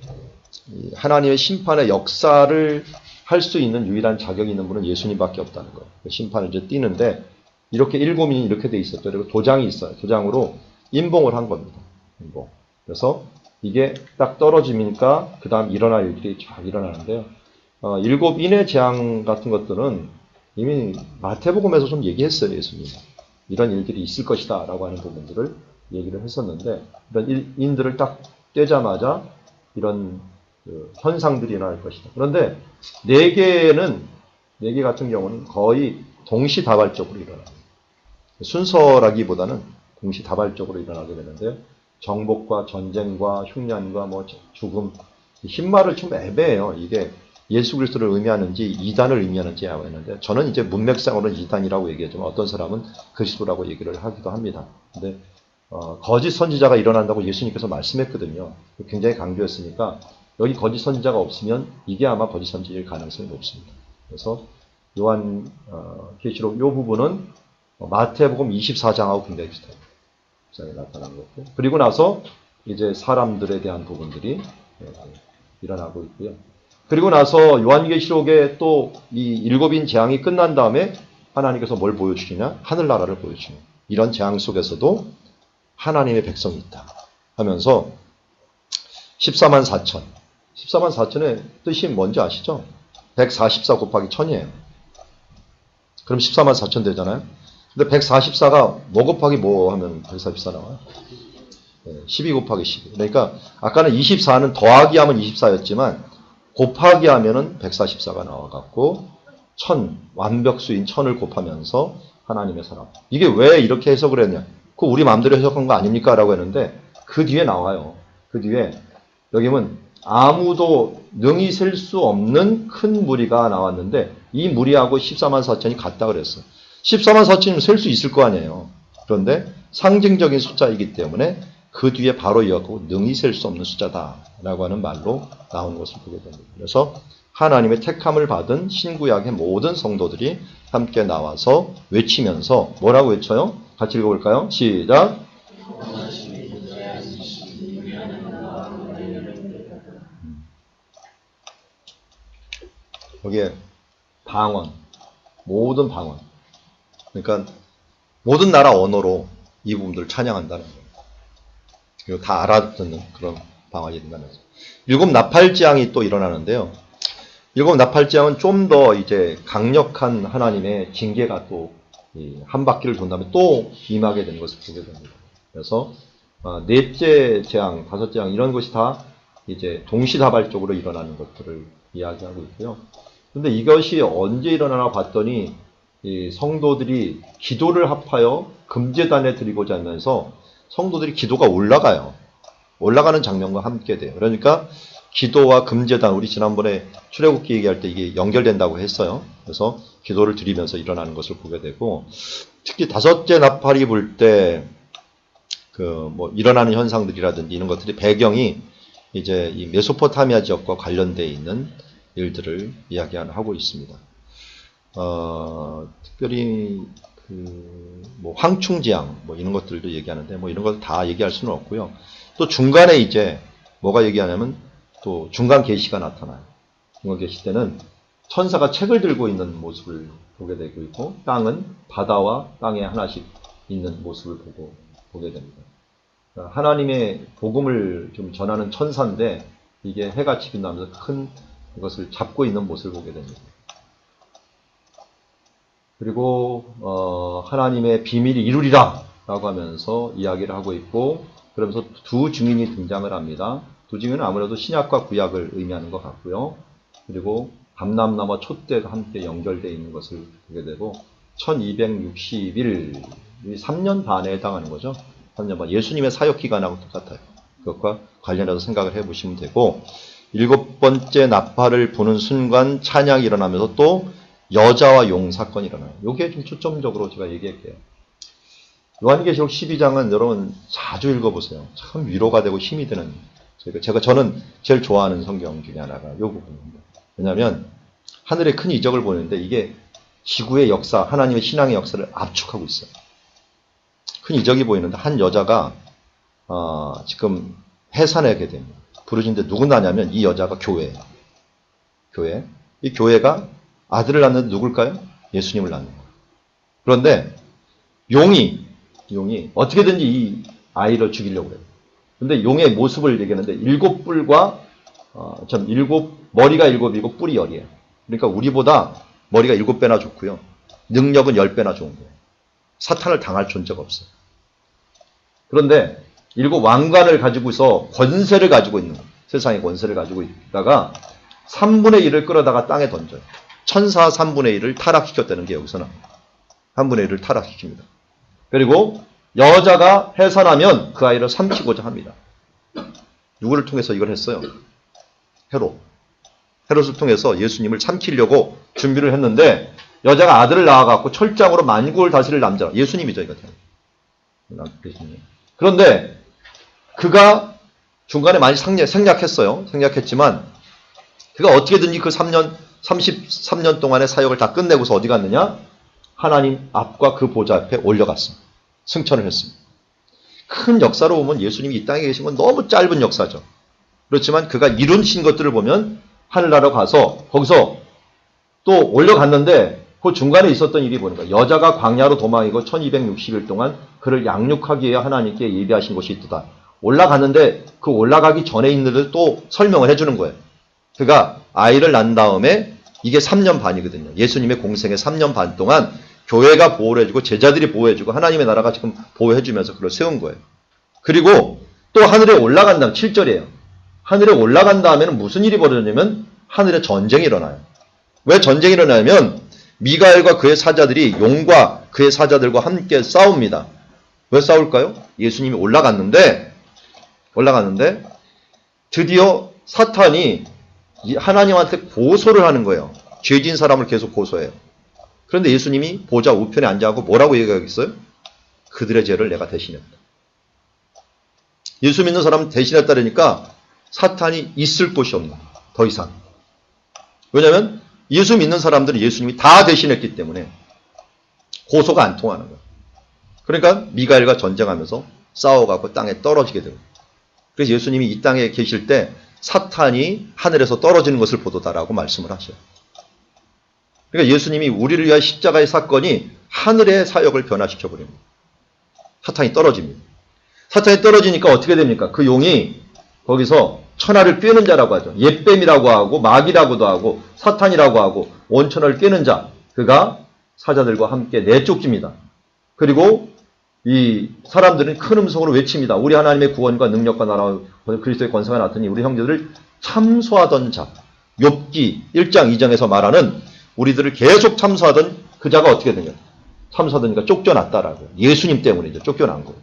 심판의 역사를 할 수 있는 유일한 자격이 있는 분은 예수님밖에 없다는 거예요. 심판을 이제 띄는데 이렇게 7인이 이렇게 돼 있었죠. 그리고 도장이 있어요. 도장으로 인봉을 한 겁니다. 인봉. 그래서 이게 딱 떨어지니까 그 다음 일어날 일들이 쫙 일어나는데요. 7인의 재앙 같은 것들은 이미 마태복음에서 좀 얘기했어요. 예수님. 이런 일들이 있을 것이다 라고 하는 부분들을 얘기를 했었는데 이런 인들을 딱 떼자마자 이런 현상들이 일어날 것이다. 그런데 4개 같은 경우는 거의 동시다발적으로 일어납니다. 순서라기보다는 동시다발적으로 일어나게 되는데요. 정복과 전쟁과 흉년과 죽음, 흰말을 좀 애매해요. 이게 예수 그리스도를 의미하는지 이단을 의미하는지 하고 있는데 저는 이제 문맥상으로는 이단이라고 얘기하지만 어떤 사람은 그리스도라고 얘기를 하기도 합니다. 근데 거짓 선지자가 일어난다고 예수님께서 말씀했거든요. 굉장히 강조했으니까 여기 거짓 선지자가 없으면 이게 아마 거짓 선지일 가능성이 높습니다. 그래서 요한 계시록 이 부분은 마태복음 24장하고 굉장히 비슷해요. 나타난 거고. 그리고 나서 이제 사람들에 대한 부분들이 일어나고 있고요. 그리고 나서 요한계시록에 또 이 7인 재앙이 끝난 다음에 하나님께서 뭘 보여주시냐? 하늘나라를 보여주시냐. 이런 재앙 속에서도 하나님의 백성이 있다 하면서 14만 4천. 14만 4천의 뜻이 뭔지 아시죠? 144 곱하기 1000이에요. 그럼 14만 4천 되잖아요. 근데 144가 뭐 곱하기 뭐 하면 144 나와요? 12 곱하기 12. 그러니까 아까는 24는 더하기 하면 24였지만 곱하기 하면은 144가 나와갖고 1000, 완벽수인 1000을 곱하면서 하나님의 사람. 이게 왜 이렇게 해석을 했냐? 그 우리 마음대로 해석한 거 아닙니까? 라고 했는데 그 뒤에 나와요. 그 뒤에 여기 보면 아무도 능히 셀 수 없는 큰 무리가 나왔는데 이 무리하고 14만 4천이 같다 그랬어요. 14만 4천이면 셀 수 있을 거 아니에요. 그런데 상징적인 숫자이기 때문에 그 뒤에 바로 이어가고 능히 셀 수 없는 숫자다라고 하는 말로 나오는 것을 보게 됩니다. 그래서 하나님의 택함을 받은 신구약의 모든 성도들이 함께 나와서 외치면서 뭐라고 외쳐요? 같이 읽어볼까요? 시작! 여기에 방언, 모든 방언. 그러니까 모든 나라 언어로 이 부분들을 찬양한다는 거예요. 그리고 다 알아듣는 그런 방언이 된다는 거죠. 일곱 나팔지향이 또 일어나는데요. 일곱 나팔지향은 좀 더 이제 강력한 하나님의 징계가 또 한 바퀴를 돈 다음에 또 임하게 되는 것을 보게 됩니다. 그래서 넷째 재앙, 다섯째 재앙 이런 것이 다 이제 동시다발적으로 일어나는 것들을 이야기하고 있고요. 그런데 이것이 언제 일어나나 봤더니 이 성도들이 기도를 합하여 금제단에 드리고자 하면서 성도들이 기도가 올라가요. 올라가는 장면과 함께 돼요. 그러니까 기도와 금제단, 우리 지난번에 출애굽기 얘기할 때 이게 연결된다고 했어요. 그래서 기도를 드리면서 일어나는 것을 보게 되고, 특히 다섯째 나팔이 불 때 일어나는 현상들이라든지 이런 것들이 배경이 이제 이 메소포타미아 지역과 관련되어 있는 일들을 이야기하고 있습니다. 특별히 황충지향 이런 것들도 얘기하는데 이런 걸 다 얘기할 수는 없고요. 또 중간에 이제 뭐가 얘기하냐면 또 중간 계시가 나타나요. 중간 계시 때는 천사가 책을 들고 있는 모습을 보게 되고 있고, 땅은 바다와 땅에 하나씩 있는 모습을 보게 됩니다. 하나님의 복음을 좀 전하는 천사인데 이게 해가 치긴다면서 큰 이것을 잡고 있는 모습을 보게 됩니다. 그리고 하나님의 비밀이 이루리라 라고 하면서 이야기를 하고 있고, 그러면서 두 증인이 등장을 합니다. 두 증인은 아무래도 신약과 구약을 의미하는 것 같고요. 그리고 감람나무와 촛대가 함께 연결되어 있는 것을 보게 되고, 1260일, 3년 반에 해당하는 거죠. 3년 반. 예수님의 사역 기간하고 똑같아요. 그것과 관련해서 생각을 해보시면 되고, 일곱 번째 나팔을 부는 순간 찬양이 일어나면서 또 여자와 용 사건이 일어나요. 이게 좀 초점적으로 제가 얘기할게요. 요한계시록 12장은 여러분 자주 읽어보세요. 참 위로가 되고 힘이 되는, 저는 제일 좋아하는 성경 중에 하나가 이 부분입니다. 왜냐하면 하늘의 큰 이적을 보는데 이게 지구의 역사, 하나님의 신앙의 역사를 압축하고 있어요. 큰 이적이 보이는데 한 여자가 지금 해산하게 됩니다. 부르짖는데 누구 나냐면 이 여자가 교회예요. 교회. 이 교회가 아들을 낳는데 누굴까요? 예수님을 낳는 거예요. 그런데 용이 어떻게든지 이 아이를 죽이려고 해요. 그런데 용의 모습을 얘기하는데 일곱 뿔과 머리가 일곱이고 뿔이 열이에요. 그러니까 우리보다 머리가 7배나 좋고요. 능력은 10배나 좋은 거예요. 사탄을 당할 존재가 없어요. 그런데 일곱 왕관을 가지고서 권세를 가지고 있는 거예요. 세상의 권세를 가지고 있다가 3분의 1을 끌어다가 땅에 던져요. 천사 3분의 1을 타락시켰다는 게 여기서 나옵니다. 3분의 1을 타락시킵니다. 그리고 여자가 해산하면 그 아이를 삼키고자 합니다. 누구를 통해서 이걸 했어요? 헤롯을 통해서 예수님을 삼키려고 준비를 했는데, 여자가 아들을 낳아갖고 철장으로 만국을 다스릴 남자, 예수님이죠, 이거. 그런데 그가 중간에 많이 생략했어요. 생략했지만 그가 어떻게든지 그 33년 동안의 사역을 다 끝내고서 어디 갔느냐? 하나님 앞과 그 보좌 앞에 올려갔습니다. 승천을 했습니다. 큰 역사로 보면 예수님이 이 땅에 계신 건 너무 짧은 역사죠. 그렇지만 그가 이루신 것들을 보면 하늘나라로 가서 거기서 또 올려갔는데 그 중간에 있었던 일이 보니까 여자가 광야로 도망이고 1260일 동안 그를 양육하기 위해 하나님께 예비하신 곳이 있다. 올라갔는데 그 올라가기 전에 있는 일을 또 설명을 해주는 거예요. 그가 아이를 낳은 다음에 이게 3년 반이거든요. 예수님의 공생의 3년 반 동안 교회가 보호를 해주고 제자들이 보호해주고 하나님의 나라가 지금 보호해주면서 그걸 세운 거예요. 그리고 또 하늘에 올라간 다음 7절이에요. 하늘에 올라간 다음에는 무슨 일이 벌어졌냐면 하늘에 전쟁이 일어나요. 왜 전쟁이 일어나냐면 미가엘과 그의 사자들이 용과 그의 사자들과 함께 싸웁니다. 왜 싸울까요? 예수님이 올라갔는데 드디어 사탄이 하나님한테 고소를 하는 거예요. 죄진 사람을 계속 고소해요. 그런데 예수님이 보좌 우편에 앉아갖고 뭐라고 얘기하겠어요? 그들의 죄를 내가 대신했다. 예수 믿는 사람 대신했다 그러니까 사탄이 있을 곳이 없는 거예요. 더 이상. 왜냐하면 예수 믿는 사람들은 예수님이 다 대신했기 때문에 고소가 안 통하는 거예요. 그러니까 미가엘과 전쟁하면서 싸워갖고 땅에 떨어지게 되고, 그래서 예수님이 이 땅에 계실 때 사탄이 하늘에서 떨어지는 것을 보도다라고 말씀을 하셔요. 그러니까 예수님이 우리를 위한 십자가의 사건이 하늘의 사역을 변화시켜 버립니다. 사탄이 떨어집니다. 사탄이 떨어지니까 어떻게 됩니까? 그 용이 거기서 천하를 꿰는 자라고 하죠. 옛뱀이라고 하고 마귀라고도 하고 사탄이라고 하고 온천을 꿰는 자, 그가 사자들과 함께 내쫓깁니다. 그리고 이 사람들은 큰 음성으로 외칩니다. 우리 하나님의 구원과 능력과 나라와 그리스도의 권세가 나타니 우리 형제들을 참소하던 자. 욥기 1장 2장에서 말하는 우리들을 계속 참소하던 그 자가 어떻게 되냐? 참소하더니까 쫓겨났다라고. 예수님 때문에 이제 쫓겨난 거예요.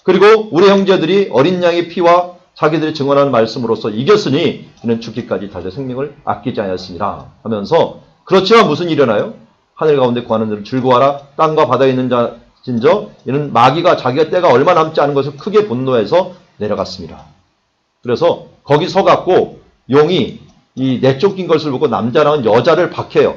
그리고 우리 형제들이 어린 양의 피와 자기들이 증언하는 말씀으로써 이겼으니 이는 죽기까지 다시 생명을 아끼지 않았습니다 하면서, 그렇지만 무슨 일이 일어나요? 하늘 가운데 구하는 자를 즐거워하라. 땅과 바다에 있는 자진저 이는 마귀가 자기가 때가 얼마 남지 않은 것을 크게 분노해서 내려갔습니다. 그래서 거기 서갖고 용이 이 내쫓긴 것을 보고 남자라는 여자를 박해요.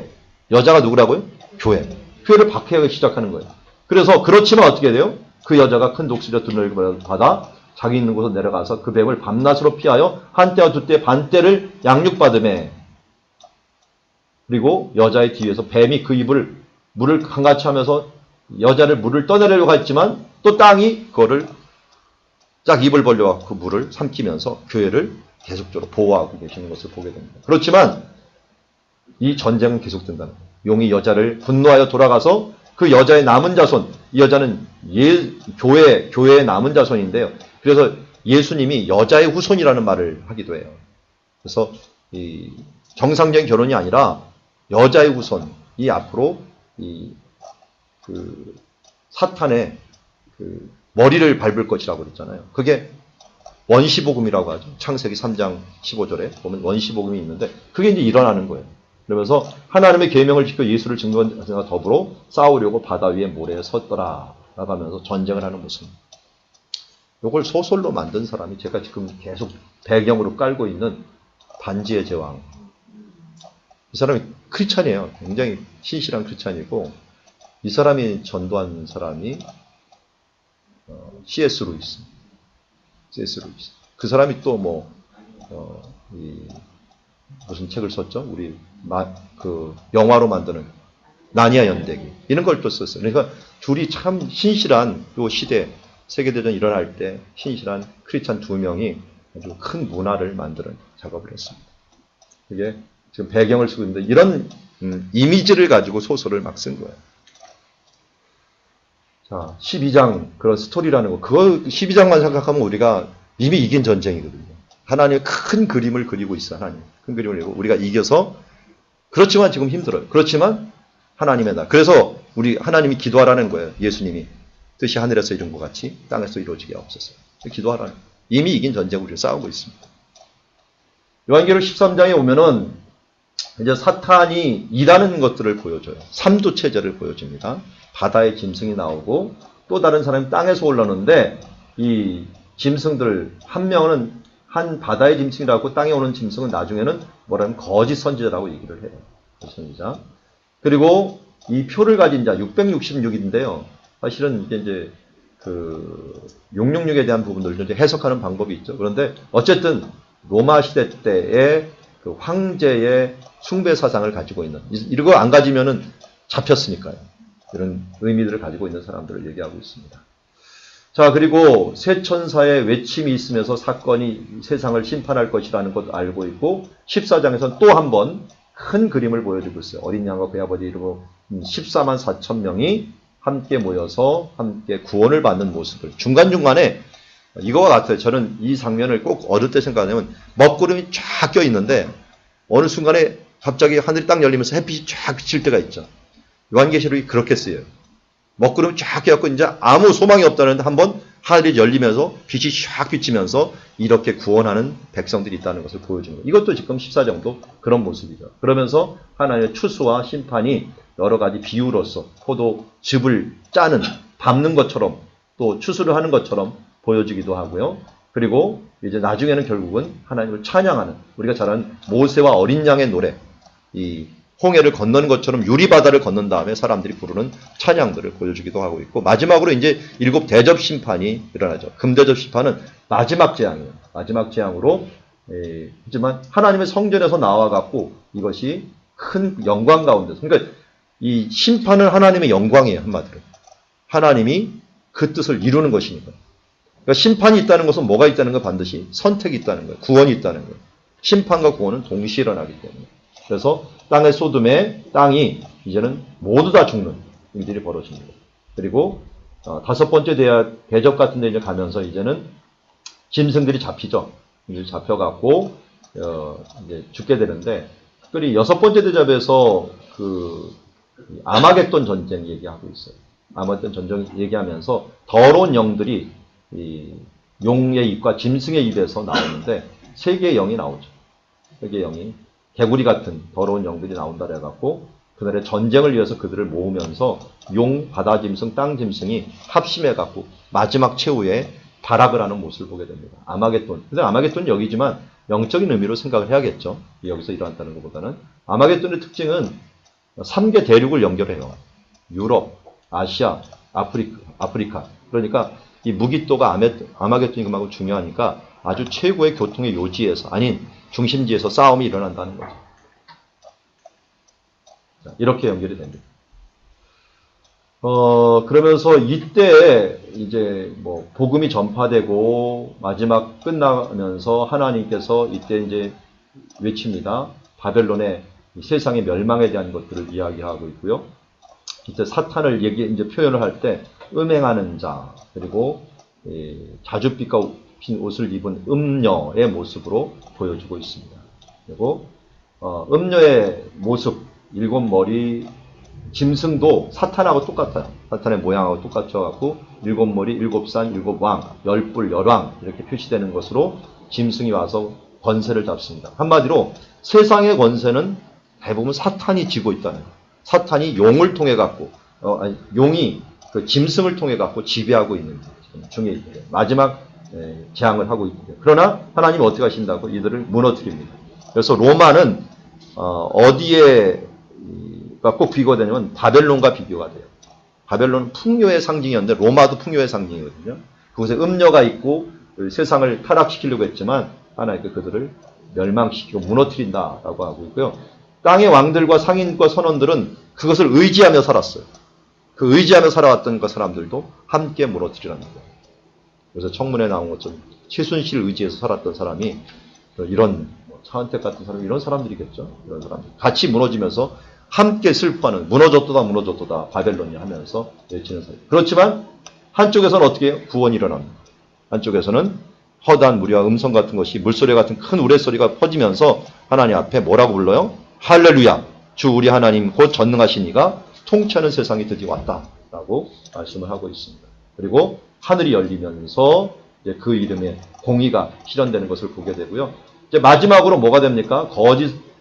여자가 누구라고요? 교회. 교회를 박해하기 시작하는 거예요. 그래서 그렇지만 어떻게 돼요? 그 여자가 큰 독수리와 두뇌를 받아 자기 있는 곳으로 내려가서 그 뱀을 밤낮으로 피하여 한때와 두때 반때를 양육받음에, 그리고 여자의 뒤에서 뱀이 그 입을 물을 한같이 하면서 여자를 물을 떠내려고 했지만 또 땅이 그거를 쫙 입을 벌려갖고 그 물을 삼키면서 교회를 계속적으로 보호하고 계시는 것을 보게 됩니다. 그렇지만 이 전쟁은 계속된다는 거예요. 용이 여자를 분노하여 돌아가서 그 여자의 남은 자손, 이 여자는 교회의 남은 자손인데요. 그래서 예수님이 여자의 후손이라는 말을 하기도 해요. 그래서 이 정상적인 결혼이 아니라 여자의 후손이 앞으로 그 사탄의 그 머리를 밟을 것이라고 그랬잖아요. 그게 원시복음이라고 하죠. 창세기 3장 15절에 보면 원시복음이 있는데 그게 이제 일어나는 거예요. 그러면서 하나님의 계명을 지켜 예수를 증거한 자와 더불어 싸우려고 바다 위에 모래에 섰더라 라고 하면서 전쟁을 하는 모습. 이걸 소설로 만든 사람이 제가 지금 계속 배경으로 깔고 있는 반지의 제왕. 이 사람이 크리스찬이에요. 굉장히 신실한 크리스찬이고, 이 사람이 전도한 사람이 C.S. 루이스. C.S. 루이스. 그 사람이 또 무슨 책을 썼죠? 우리 영화로 만드는 나니아 연대기. 이런 걸 또 썼어요. 그러니까 둘이 참 신실한 요 시대, 세계대전 일어날 때 신실한 크리스찬 두 명이 아주 큰 문화를 만드는 작업을 했습니다. 이게 지금 배경을 쓰고 있는데 이런 이미지를 가지고 소설을 막 쓴 거예요. 자, 12장 그런 스토리라는 거, 그거 12장만 생각하면 우리가 이미 이긴 전쟁이거든요. 하나님의 큰 그림을 그리고 있어. 하나님 큰 그림을 그리고 우리가 이겨서, 그렇지만 지금 힘들어요. 그렇지만 하나님의 나. 그래서 우리 하나님이 기도하라는 거예요. 예수님이 뜻이 하늘에서 이룬 것 같이 땅에서 이루어지게 하옵소서. 기도하라는 거예요. 이미 이긴 전쟁을 우리가 싸우고 있습니다. 요한계시록 13장에 오면은 이제 사탄이 일하는 것들을 보여줘요. 삼두체제를 보여줍니다. 바다의 짐승이 나오고 또 다른 사람이 땅에서 올라오는데, 이 짐승들 한 명은 한 바다의 짐승이라고, 땅에 오는 짐승은 나중에는 뭐라면 거짓 선지자라고 얘기를 해요. 선지자. 그리고 이 표를 가진 자 666인데요. 사실은 이제 그 666에 대한 부분들을 이제 해석하는 방법이 있죠. 그런데 어쨌든 로마 시대 때의 그 황제의 숭배 사상을 가지고 있는, 이거 안 가지면은 잡혔으니까요. 이런 의미들을 가지고 있는 사람들을 얘기하고 있습니다. 자, 그리고 새 천사의 외침이 있으면서 사건이 세상을 심판할 것이라는 것도 알고 있고, 14장에서는 또 한 번 큰 그림을 보여주고 있어요. 어린 양과 그 아버지 이르고 14만 4천 명이 함께 모여서 함께 구원을 받는 모습을, 중간중간에 이거와 같아요. 저는 이 장면을 꼭 어릴 때 생각하면 먹구름이 쫙 껴있는데 어느 순간에 갑자기 하늘이 딱 열리면서 햇빛이 쫙 비칠 때가 있죠. 요한계시록이 그렇게 쓰여요. 먹구름이 쫙 껴갖고 이제 아무 소망이 없다는데 한번 하늘이 열리면서 빛이 쫙 비치면서 이렇게 구원하는 백성들이 있다는 것을 보여주는 거예요. 이것도 지금 14장도 그런 모습이죠. 그러면서 하나님의 추수와 심판이 여러 가지 비유로서 포도즙을 짜는, 밟는 것처럼 또 추수를 하는 것처럼 보여지기도 하고요. 그리고 이제 나중에는 결국은 하나님을 찬양하는, 우리가 잘 아는 모세와 어린 양의 노래, 이 홍해를 건너는 것처럼 유리바다를 건넌 다음에 사람들이 부르는 찬양들을 보여주기도 하고 있고, 마지막으로 이제 7 대접 심판이 일어나죠. 금대접 심판은 마지막 재앙이에요. 마지막 재앙으로, 하지만 하나님의 성전에서 나와갖고 이것이 큰 영광 가운데서. 그러니까 이 심판은 하나님의 영광이에요. 한마디로. 하나님이 그 뜻을 이루는 것이니까. 그러니까 심판이 있다는 것은 뭐가 있다는 거 반드시 선택이 있다는 거예요. 구원이 있다는 거예요. 심판과 구원은 동시에 일어나기 때문에. 그래서 땅의 소돔의 땅이 이제는 모두 다 죽는 일들이 벌어집니다. 그리고 다섯 번째 대접 같은 데 이제 가면서 이제는 짐승들이 잡히죠. 잡혀갖고 이제 죽게 되는데, 특별히 여섯 번째 대접에서 그 아마겟돈 전쟁 얘기하고 있어요. 아마겟돈 전쟁 얘기하면서 더러운 영들이 이 용의 입과 짐승의 입에서 나오는데 세 개의 영이 나오죠. 세 개의 영이 개구리 같은 더러운 영들이 나온다 그래갖고 그날의 전쟁을 위해서 그들을 모으면서 용, 바다 짐승, 땅 짐승이 합심해갖고 마지막 최후에 발악을 하는 모습을 보게 됩니다. 아마겟돈. 근데 아마겟돈은 여기지만 영적인 의미로 생각을 해야겠죠. 여기서 일어났다는 것보다는. 아마겟돈의 특징은 3개 대륙을 연결해요. 유럽, 아시아, 아프리카. 그러니까 이 무기또가 아마겟돈이 그만큼 중요하니까 아주 최고의 교통의 요지에서, 아닌 중심지에서 싸움이 일어난다는 거죠. 자, 이렇게 연결이 됩니다. 그러면서 이때 이제 뭐 복음이 전파되고 마지막 끝나면서 하나님께서 이때 이제 외칩니다. 바벨론의 세상의 멸망에 대한 것들을 이야기하고 있고요. 이때 사탄을 이제 표현을 할 때 음행하는 자, 그리고 자줏빛과 핀 옷을 입은 음녀의 모습으로 보여주고 있습니다. 그리고 음녀의 모습, 일곱 머리 짐승도 사탄하고 똑같아요. 사탄의 모양하고 똑같아갖고 일곱 머리, 일곱 산, 일곱 왕, 열불, 열왕 이렇게 표시되는 것으로 짐승이 와서 권세를 잡습니다. 한마디로 세상의 권세는 대부분 사탄이 쥐고 있다는 거예요. 사탄이 용을 통해 갖고 용이 그 짐승을 통해 갖고 지배하고 있는 중에 마지막 재앙을 하고 있는데, 그러나 하나님이 어떻게 하신다고? 이들을 무너뜨립니다. 그래서 로마는 어디에 꼭 비교가 되냐면 바벨론과 비교가 돼요. 바벨론은 풍요의 상징이었는데 로마도 풍요의 상징이거든요. 그곳에 음녀가 있고 세상을 타락시키려고 했지만 하나님께 그들을 멸망시키고 무너뜨린다라고 하고 있고요. 땅의 왕들과 상인과 선원들은 그것을 의지하며 살았어요. 그 의지하며 살아왔던 그 사람들도 함께 무너뜨리라는 거예요. 그래서 청문회 나온 것처럼 최순실 의지해서 살았던 사람이 이런 차은택 같은 사람, 이런 사람들이겠죠. 이런 사람들 같이 무너지면서 함께 슬퍼하는, 무너졌도다 바벨론이 하면서 외치는 사람. 그렇지만 한쪽에서는 어떻게 해요? 구원이 일어납니다. 한쪽에서는 허다한 무리와 음성 같은 것이 물소리 같은 큰 우레소리가 퍼지면서 하나님 앞에 뭐라고 불러요? 할렐루야! 주 우리 하나님 곧 전능하신 이가 통치하는 세상이 드디어 왔다라고 말씀을 하고 있습니다. 그리고 하늘이 열리면서 이제 그 이름에 공의가 실현되는 것을 보게 되고요. 이제 마지막으로 뭐가 됩니까?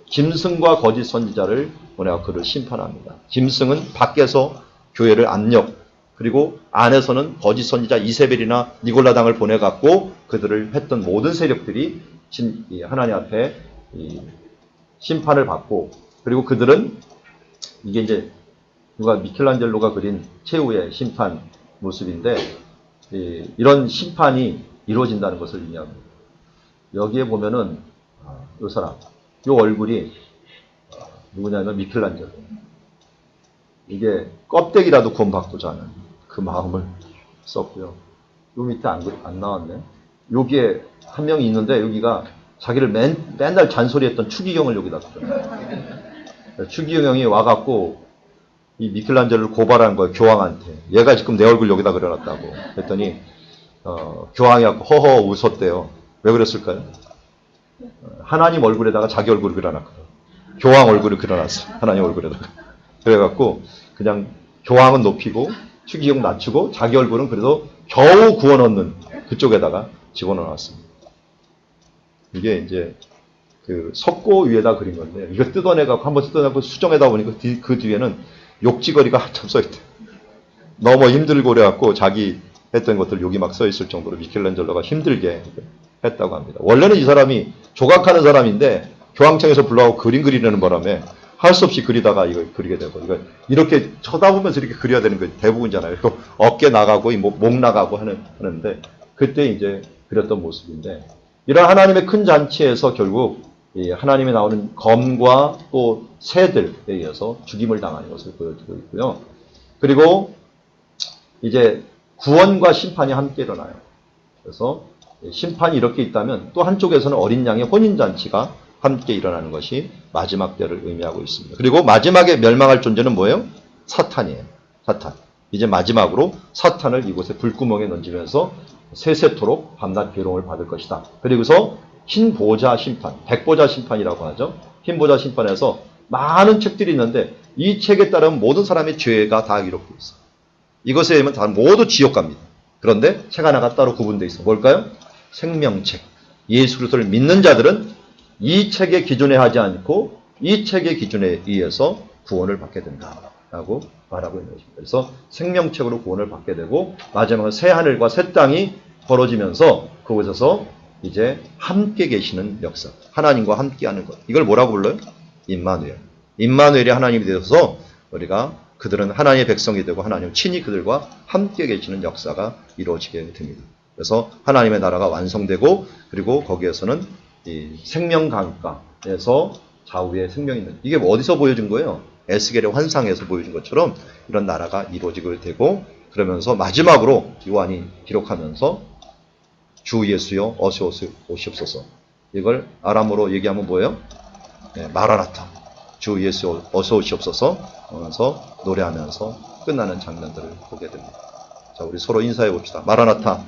짐승과 거짓 선지자를 보내고 그를 심판합니다. 짐승은 밖에서 교회를 압력, 그리고 안에서는 거짓 선지자 이세벨이나 니골라당을 보내갖고 그들을 했던 모든 세력들이 하나님 앞에 심판을 받고, 그리고 그들은 이게 이제 미켈란젤로가 그린 최후의 심판 모습인데, 이런 심판이 이루어진다는 것을 의미합니다. 여기에 보면은 이 사람, 이 얼굴이 누구냐면 미켈란젤로. 이게 껍데기라도 구원받고자 하는 그 마음을 썼고요. 요 밑에 안 나왔네. 여기에 한 명이 있는데 여기가 자기를 맨날 잔소리했던 추기경을 여기다 그려요. 추기경이 와갖고 이 미켈란젤로를 고발한 거예요. 교황한테. 얘가 지금 내 얼굴 여기다 그려놨다고. 그랬더니 교황이 갖고 허허 웃었대요. 왜 그랬을까요? 하나님 얼굴에다가 자기 얼굴을 그려놨거든. 교황 얼굴을 그려놨어. 하나님 얼굴에다가. 그래갖고 그냥 교황은 높이고 추기경 낮추고 자기 얼굴은 그래도 겨우 구원 얻는 그쪽에다가 집어넣어놨습니다. 이게 이제 그 석고 위에다 그린 건데, 이거 뜯어내갖고 한번 뜯어내고 수정해다 보니까 그 뒤에는 욕지거리가 한참 써있대. 너무 힘들고 그래갖고 자기 했던 것들 여기 막 써있을 정도로 미켈란젤로가 힘들게 했다고 합니다. 원래는 이 사람이 조각하는 사람인데 교황청에서 불러가고 그림 그리려는 바람에 할 수 없이 그리다가 이걸 그리게 되고, 이렇게 쳐다보면서 이렇게 그려야 되는 게 대부분이잖아요. 그리고 어깨 나가고 목 나가고 하는데 그때 이제 그렸던 모습인데, 이런 하나님의 큰 잔치에서 결국 이 하나님에 나오는 검과 또 새들에 의해서 죽임을 당하는 것을 보여주고 있고요. 그리고 이제 구원과 심판이 함께 일어나요. 그래서 심판이 이렇게 있다면 또 한쪽에서는 어린 양의 혼인잔치가 함께 일어나는 것이 마지막 때를 의미하고 있습니다. 그리고 마지막에 멸망할 존재는 뭐예요? 사탄이에요. 사탄. 이제 마지막으로 사탄을 이곳에 불구멍에 던지면서 세세토록 밤낮 괴로움을 받을 것이다. 그리고서 흰 보좌 심판, 백보좌 심판이라고 하죠. 흰 보좌 심판에서 많은 책들이 있는데 이 책에 따르면 모든 사람의 죄가 다 기록되어 있어요. 이것에 의하면 다 모두 지옥 갑니다. 그런데 책 하나가 따로 구분되어 있어요. 뭘까요? 생명책. 예수 그리스도를 믿는 자들은 이 책의 기준에 하지 않고 이 책의 기준에 의해서 구원을 받게 된다라고 말하고 있는 것입니다. 그래서 생명책으로 구원을 받게 되고 마지막은 새 하늘과 새 땅이 벌어지면서 그곳에서 이제 함께 계시는 역사, 하나님과 함께하는 것. 이걸 뭐라고 불러요? 임마누엘. 임마누엘이 하나님이 되어서 우리가 그들은 하나님의 백성이 되고 하나님 친히 그들과 함께 계시는 역사가 이루어지게 됩니다. 그래서 하나님의 나라가 완성되고 그리고 거기에서는 이 생명 강가에서 좌우에 생명이 있는 이게 어디서 보여준 거예요? 에스겔의 환상에서 보여준 것처럼 이런 나라가 이루어지게 되고 그러면서 마지막으로 요한이 기록하면서 주 예수여 어서 오시옵소서. 이걸 아람어로 얘기하면 뭐예요? 네, 마라나타. 주 예수 어서 오시옵소서 하면서 노래하면서 끝나는 장면들을 보게 됩니다. 자, 우리 서로 인사해 봅시다. 마라나타.